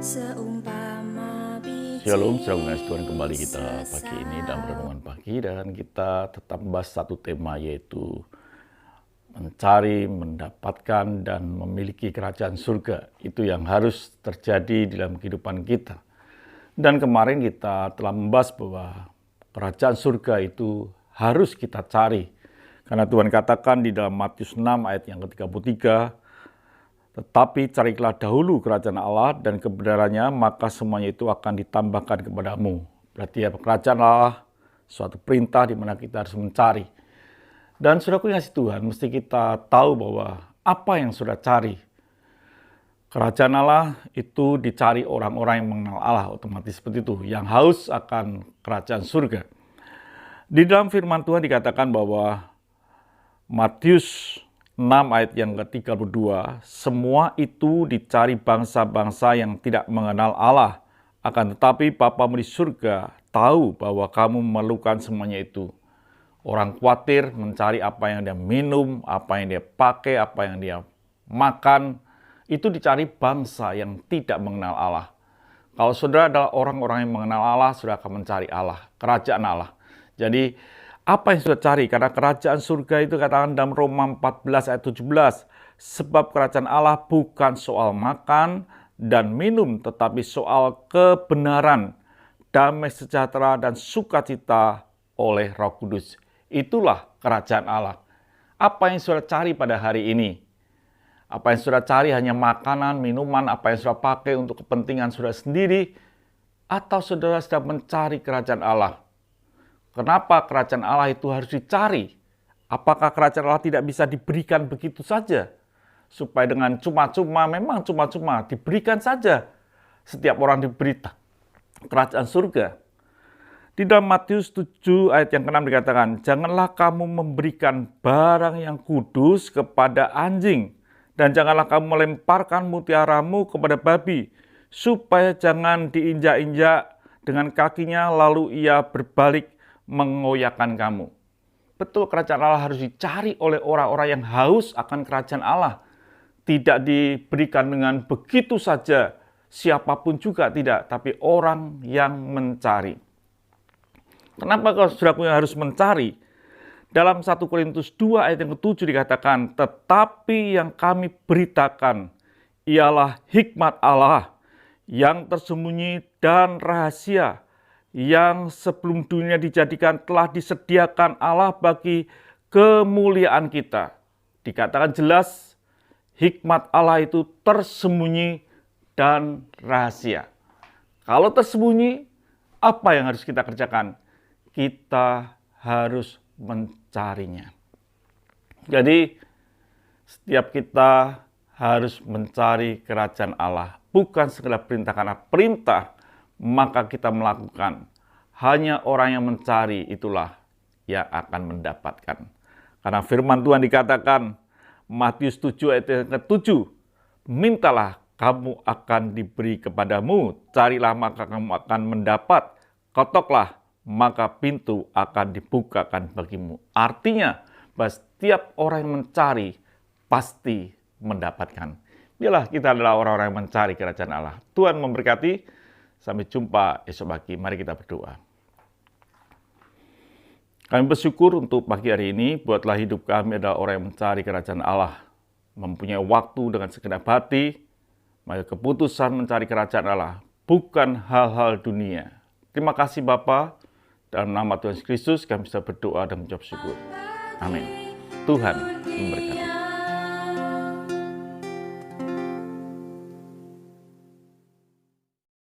Seumpama biji Shalom, saudara mengasihi Tuhan, kembali kita pagi ini dalam renungan pagi, dan kita tetap membahas satu tema, yaitu mencari, mendapatkan, dan memiliki kerajaan surga. Itu yang harus terjadi dalam kehidupan kita. Dan kemarin kita telah membahas bahwa kerajaan surga itu harus kita cari. Karena Tuhan katakan di dalam Matius 6 ayat yang ke-33, tetapi carilah dahulu kerajaan Allah dan kebenarannya, maka semuanya itu akan ditambahkan kepadamu. Berarti ya, kerajaan Allah suatu perintah di mana kita harus mencari. Dan saudaraku yang kasih Tuhan, mesti kita tahu bahwa apa yang sudah cari. Kerajaan Allah itu dicari orang-orang yang mengenal Allah, otomatis seperti itu, yang haus akan kerajaan surga. Di dalam firman Tuhan dikatakan bahwa Matius 6 ayat yang ke-32, semua itu dicari bangsa-bangsa yang tidak mengenal Allah. Akan tetapi Bapamu di surga tahu bahwa kamu memerlukan semuanya itu. Orang khawatir mencari apa yang dia minum, apa yang dia pakai, apa yang dia makan. Itu dicari bangsa yang tidak mengenal Allah. Kalau saudara adalah orang-orang yang mengenal Allah, saudara akan mencari Allah, kerajaan Allah. Jadi, apa yang sudah cari? Karena kerajaan surga itu katakan dalam Roma 14 ayat 17. Sebab kerajaan Allah bukan soal makan dan minum, tetapi soal kebenaran, damai sejahtera, dan sukacita oleh Roh Kudus. Itulah kerajaan Allah. Apa yang sudah cari pada hari ini? Apa yang sudah cari hanya makanan, minuman, apa yang sudah pakai untuk kepentingan saudara sendiri? Atau saudara sedang mencari kerajaan Allah? Kenapa kerajaan Allah itu harus dicari? Apakah kerajaan Allah tidak bisa diberikan begitu saja? Supaya dengan cuma-cuma, memang cuma-cuma, diberikan saja. Setiap orang diberi kerajaan surga. Di dalam Matius 7 ayat yang ke-6 dikatakan, janganlah kamu memberikan barang yang kudus kepada anjing, dan janganlah kamu melemparkan mutiaramu kepada babi, supaya jangan diinjak-injak dengan kakinya, lalu ia berbalik mengoyakkan kamu. Betul, kerajaan Allah harus dicari oleh orang-orang yang haus akan kerajaan Allah. Tidak diberikan dengan begitu saja, siapapun juga tidak, tapi orang yang mencari. Kenapa kalau saudaraku yang harus mencari? Dalam 1 Korintus 2 ayat yang ke-7 dikatakan, tetapi yang kami beritakan ialah hikmat Allah yang tersembunyi dan rahasia, yang sebelum dunia dijadikan telah disediakan Allah bagi kemuliaan kita. Dikatakan jelas, hikmat Allah itu tersembunyi dan rahasia. Kalau tersembunyi, apa yang harus kita kerjakan? Kita harus mencarinya. Jadi, setiap kita harus mencari kerajaan Allah. Bukan sekedar perintah karena perintah, maka kita melakukan. Hanya orang yang mencari itulah yang akan mendapatkan. Karena firman Tuhan dikatakan, Matius 7 ayat yang ke-7, mintalah kamu akan diberi kepadamu, carilah maka kamu akan mendapat, ketoklah maka pintu akan dibukakan bagimu. Artinya, bahwa setiap orang yang mencari pasti mendapatkan. Biarlah kita adalah orang-orang yang mencari kerajaan Allah. Tuhan memberkati. Sampai jumpa esok pagi. Mari kita berdoa. Kami bersyukur untuk pagi hari ini. Buatlah hidup kami adalah orang yang mencari kerajaan Allah. Mempunyai waktu dengan segenap hati. Maka keputusan mencari kerajaan Allah. Bukan hal-hal dunia. Terima kasih Bapa. Dalam nama Tuhan Yesus Kristus kami bisa berdoa dan mengucap syukur. Amin. Tuhan memberkati.